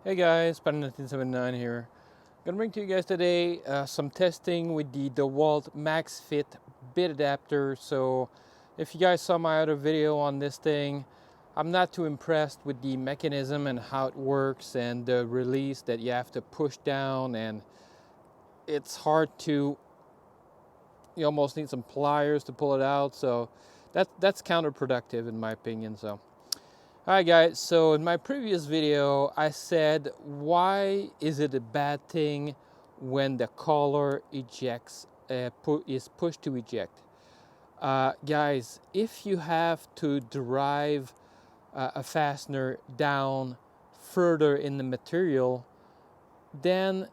Hey guys, Pan1979 here. Gonna bring to you guys today some testing with the Dewalt MAX FIT bit adapter. So if you guys saw my other video on this thing, I'm not too impressed with the mechanism and how it works and the release that you have to push down, and it's hard to, you almost need some pliers to pull it out. So that's counterproductive in my opinion. So alright guys, so in my previous video I said, why is it a bad thing when the collar ejects, is pushed to eject? Guys, if you have to drive a fastener down further in the material, then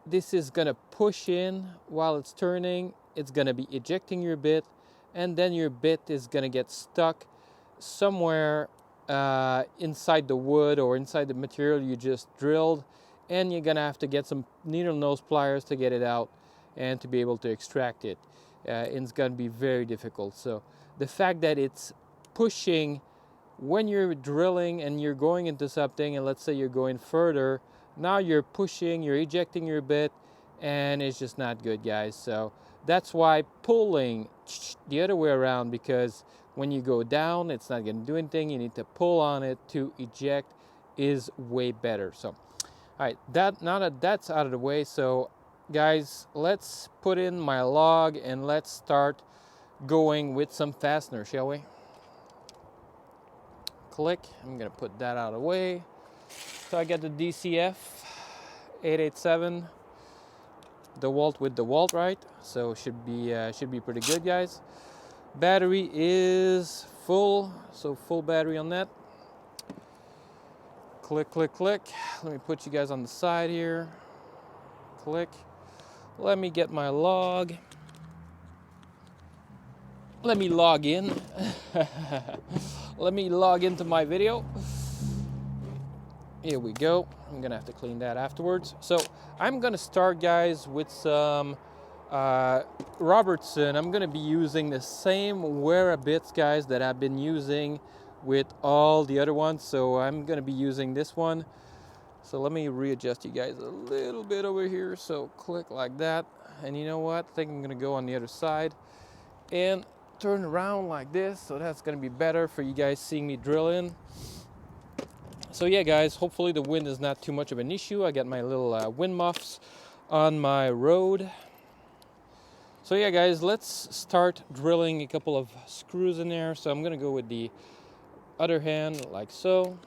this is going to push in while it's turning, it's going to be ejecting your bit, and then your bit is going to get stuck somewhere inside the wood or inside the material you just drilled, and you're gonna have to get some needle nose pliers to get it out and to be able to extract it. It's gonna be very difficult. So the fact that it's pushing when you're drilling and you're going into something, and let's say you're going further, now you're pushing, you're ejecting your bit, and it's just not good, guys. So that's why pulling the other way around, because when you go down, it's not going to do anything. You need to pull on it to eject, is way better. So, all right, now that that's out of the way, so guys, let's put in my log and let's start going with some fasteners, shall we? Click. I'm going to put that out of the way. So I got the DCF 887 Dewalt with Dewalt, right? So should be pretty good, guys. Battery is full, so full battery on that. Click, click, click. Let me put you guys on the side here. Click. Let me get my log. Let me log in. Let me log into my video. Here we go. I'm gonna have to clean that afterwards. So I'm gonna start, guys, with some Robertson. I'm gonna be using the same Wera bits, guys, that I've been using with all the other ones. So I'm gonna be using this one. So let me readjust you guys a little bit over here. So click like that. And you know what? I think I'm gonna go on the other side and turn around like this. So that's gonna be better for you guys seeing me drill in. So yeah, guys, hopefully the wind is not too much of an issue. I got my little wind muffs on my road. So yeah, guys, let's start drilling a couple of screws in there. So I'm gonna go with the other hand like so.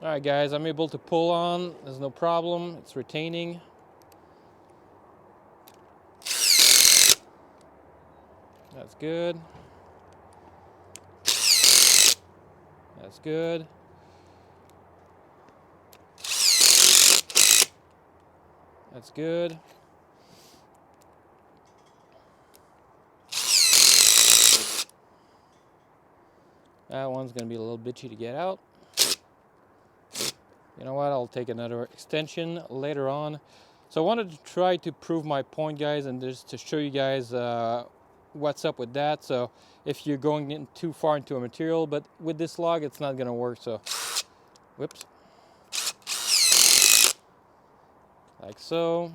All right, guys, I'm able to pull on. There's no problem. It's retaining. That's good. That's good. That's good. That one's going to be a little bitchy to get out. You know what? I'll take another extension later on. So I wanted to try to prove my point, guys, and just to show you guys what's up with that. So if you're going in too far into a material, but with this log, it's not going to work. So, whoops. Like so.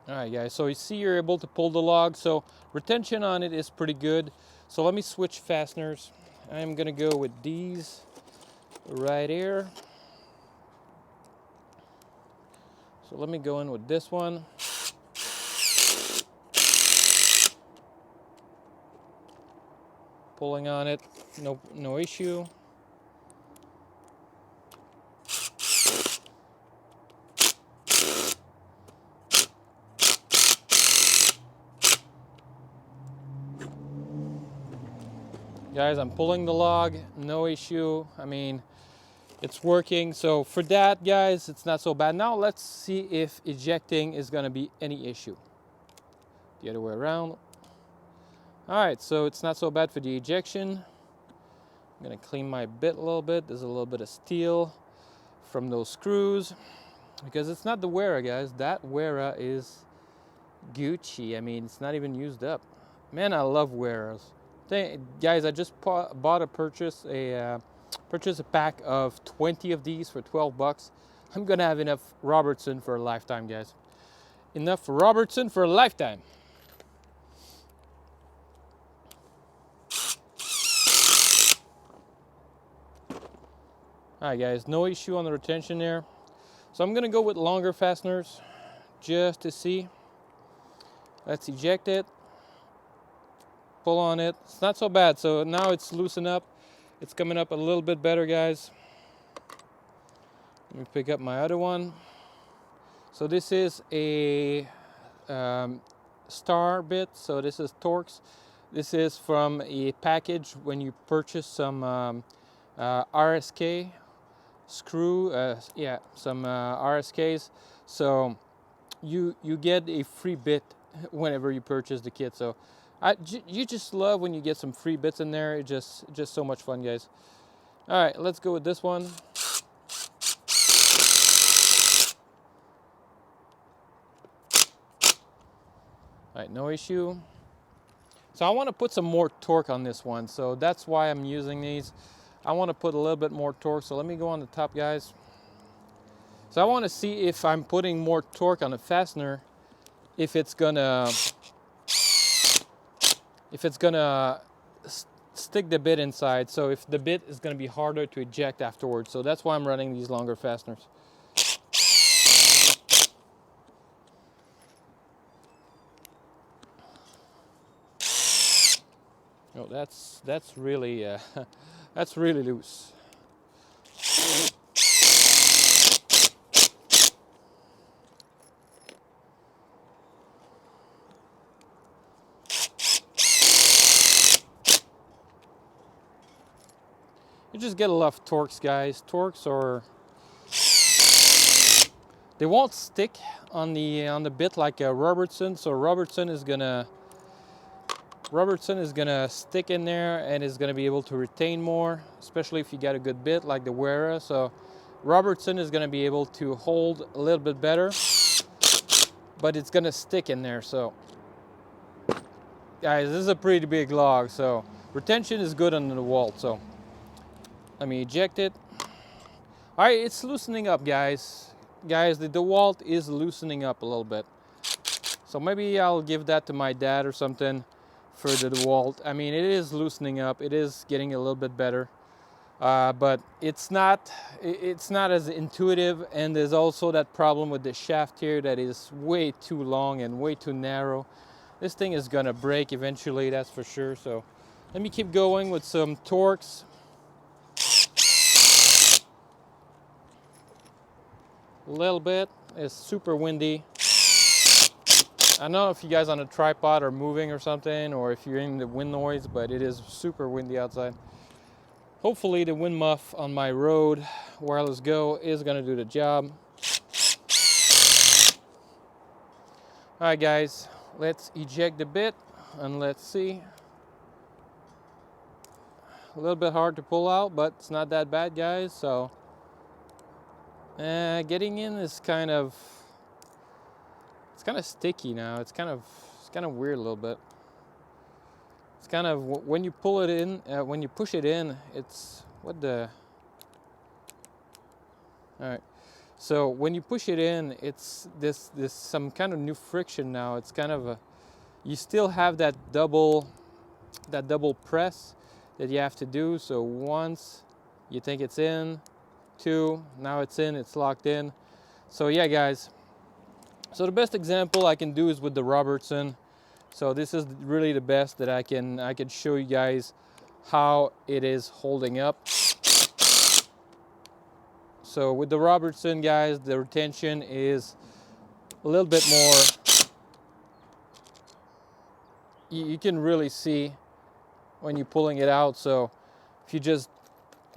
Alright, guys, so you see you're able to pull the log, so retention on it is pretty good. So let me switch fasteners. I'm gonna go with these right here. So let me go in with this one. Pulling on it, no issue. Guys, I'm pulling the log, no issue. I mean, it's working. So for that, guys, it's not so bad. Now let's see if ejecting is gonna be any issue. The other way around. All right, so it's not so bad for the ejection. I'm gonna clean my bit a little bit. There's a little bit of steel from those screws, because it's not the Wera, guys. That Wera is Gucci. I mean, it's not even used up. Man, I love wearers. Guys, I just purchase a pack of 20 of these for 12 bucks. I'm gonna have enough Robertson for a lifetime, guys. Enough Robertson for a lifetime. All right, guys, no issue on the retention there. So I'm gonna go with longer fasteners just to see. Let's eject it. Pull on it. It's not so bad. So now it's loosened up. It's coming up a little bit better, guys. Let me pick up my other one. So this is a star bit. So this is Torx. This is from a package when you purchase some RSK screw, some RSKs. So you get a free bit whenever you purchase the kit. So you just love when you get some free bits in there. It's just so much fun, guys. All right, let's go with this one. All right, no issue. So I want to put some more torque on this one, so that's why I'm using these. I want to put a little bit more torque, so let me go on the top, guys. So I want to see if I'm putting more torque on the fastener, if it's gonna stick the bit inside, so if the bit is gonna be harder to eject afterwards. So that's why I'm running these longer fasteners. Oh, that's really that's really loose. You just get a lot of Torx, guys. Torx they won't stick on the bit like a Robertson. So Robertson is gonna stick in there and is gonna be able to retain more, especially if you got a good bit like the Wera. So Robertson is gonna be able to hold a little bit better, but it's gonna stick in there. So guys, this is a pretty big log, so retention is good on the Dewalt. So let me eject it. All right, it's loosening up, guys. Guys, the Dewalt is loosening up a little bit. So maybe I'll give that to my dad or something for the Dewalt. I mean, it is loosening up. It is getting a little bit better, but it's not as intuitive. And there's also that problem with the shaft here that is way too long and way too narrow. This thing is gonna break eventually, that's for sure. So let me keep going with some Torx. A little bit. It's super windy. I don't know if you guys on a tripod are moving or something, or if you're in the wind noise, but it is super windy outside. Hopefully the wind muff on my Rode Wireless Go is gonna do the job. All right, guys, let's eject the bit and let's see. A little bit hard to pull out, but it's not that bad, guys. So getting in is kind of sticky now. It's kind of weird a little bit. It's kind of when you pull it in, when you push it in, it's what the. All right. So when you push it in, it's this some kind of new friction now. It's kind of you still have that double press that you have to do. So once you think it's in, two, now it's in, it's locked in. So yeah, guys. So the best example I can do is with the Robertson. So this is really the best that I can show you guys how it is holding up. So with the Robertson, guys, the retention is a little bit more. You can really see when you're pulling it out. So if you just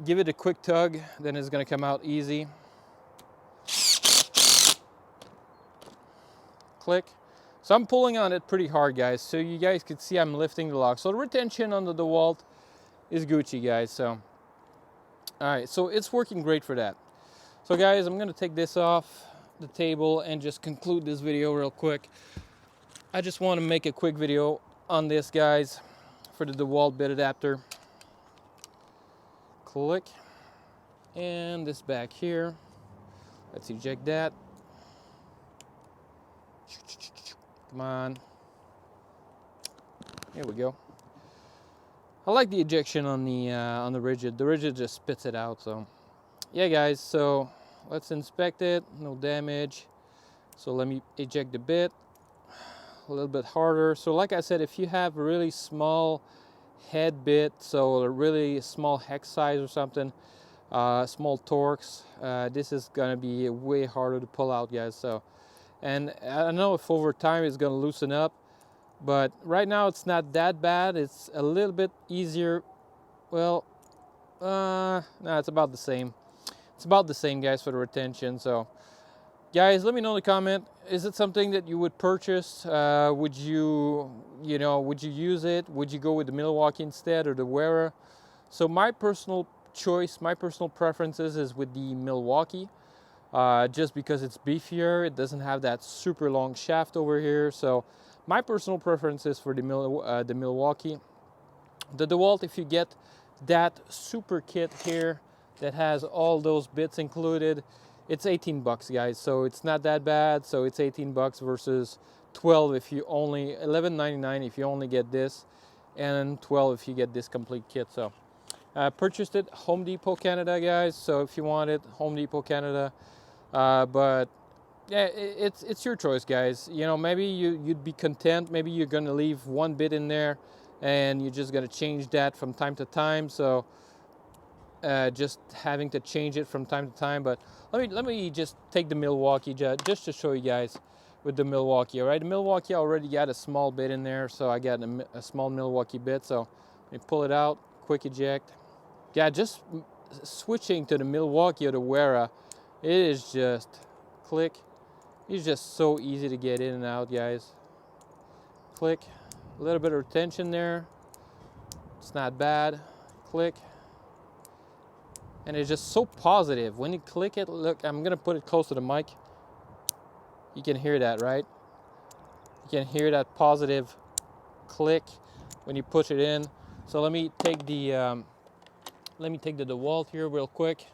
give it a quick tug, then it's gonna come out easy. Click. So I'm pulling on it pretty hard, guys. So you guys can see I'm lifting the lock. So the retention on the Dewalt is Gucci, guys. So, all right, so it's working great for that. So guys, I'm gonna take this off the table and just conclude this video real quick. I just want to make a quick video on this, guys, for the Dewalt bit adapter. Click. And this back here. Let's eject that. Come on. Here we go. I like the ejection on the rigid. The rigid just spits it out. So yeah, guys, so let's inspect it. No damage. So let me eject the bit a little bit harder. So like I said, if you have a really small head bit, so a really small hex size or something, small torques, this is gonna be way harder to pull out, guys. So, and I don't know if over time it's gonna loosen up, but right now it's not that bad. It's a little bit easier. Well, no, it's about the same. It's about the same, guys, for the retention. So guys, let me know in the comment, is it something that you would purchase? Would you use it? Would you go with the Milwaukee instead, or the Wera? So my personal choice, my personal preferences is with the Milwaukee, just because it's beefier. It doesn't have that super long shaft over here. So my personal preference is for the Milwaukee. The Dewalt, if you get that super kit here that has all those bits included, it's 18 bucks, guys. So it's not that bad. So it's 18 bucks versus 12 if you only, $11.99 if you only get this, and 12 if you get this complete kit. So purchased it Home Depot Canada, guys. So if you want it, Home Depot Canada. But yeah, it's your choice, guys. You know, maybe you'd be content. Maybe you're gonna leave one bit in there, and you're just gonna change that from time to time. So just having to change it from time to time. But let me just take the Milwaukee just to show you guys with the Milwaukee. All right, the Milwaukee, I already got a small bit in there, so I got a small Milwaukee bit. So let me pull it out, quick eject. Yeah, just switching to the Milwaukee or the Wera, it is just click. It's just so easy to get in and out, guys. Click, a little bit of retention there. It's not bad. Click. And it's just so positive. When you click it, look, I'm gonna put it close to the mic. You can hear that, right? You can hear that positive click when you push it in. So let me take the Dewalt here real quick.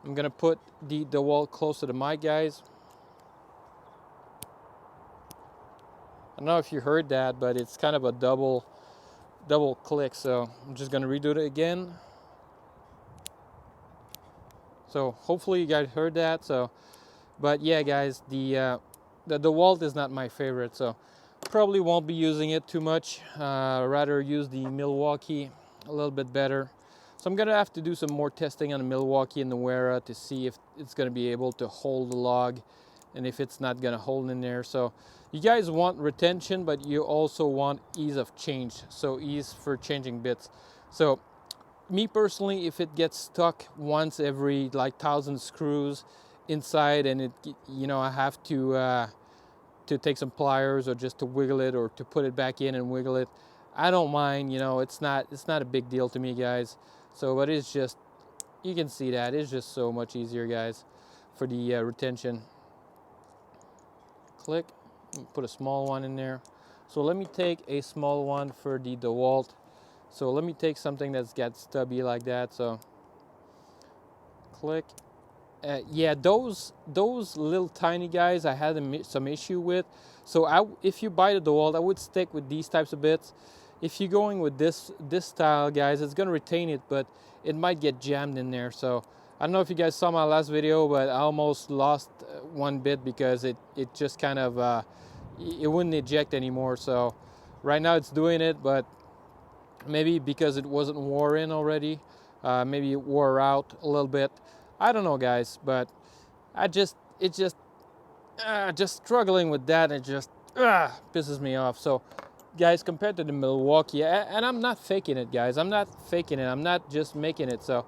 I'm gonna put the Dewalt close to the mic, guys. I don't know if you heard that, but it's kind of a double click. So I'm just gonna redo it again. So hopefully you guys heard that. So, but yeah, guys, the Dewalt is not my favorite, so probably won't be using it too much. Rather use the Milwaukee a little bit better. So I'm gonna have to do some more testing on the Milwaukee and the Wera to see if it's gonna be able to hold the log, and if it's not gonna hold in there. So you guys want retention, but you also want ease of change. So ease for changing bits. So me personally, if it gets stuck once every like 1,000 screws inside, and it, you know, I have to take some pliers or just to wiggle it or to put it back in and wiggle it, I don't mind. You know, it's not a big deal to me, guys. So, but it's just, you can see that it's just so much easier, guys, for the retention. Click, put a small one in there. So let me take a small one for the Dewalt. So let me take something that's got stubby like that. So click. Yeah, those little tiny guys I had some issue with. So if you buy the Dewalt, I would stick with these types of bits. If you're going with this style, guys, it's gonna retain it, but it might get jammed in there. So I don't know if you guys saw my last video, but I almost lost one bit because it just kind of it wouldn't eject anymore. So right now it's doing it, but maybe because it wasn't wore in already, maybe it wore out a little bit. I don't know, guys, but just struggling with that. It just pisses me off. So guys, compared to the Milwaukee, and I'm not faking it, guys. I'm not faking it. I'm not just making it. So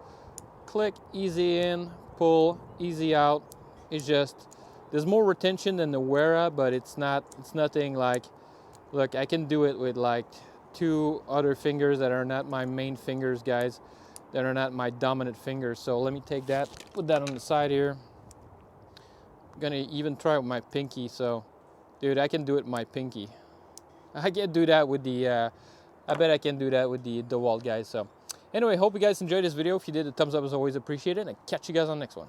click, easy in, pull, easy out. It's just, there's more retention than the Wera, but it's nothing like, look, I can do it with like 2 other fingers that are not my main fingers, guys, that are not my dominant fingers. So let me take that, put that on the side here. I'm gonna even try with my pinky. So dude, I can do it with my pinky. I can't do that with the, I bet I can do that with the Dewalt guys. So anyway, hope you guys enjoyed this video. If you did, a thumbs up is always appreciated, and catch you guys on the next one.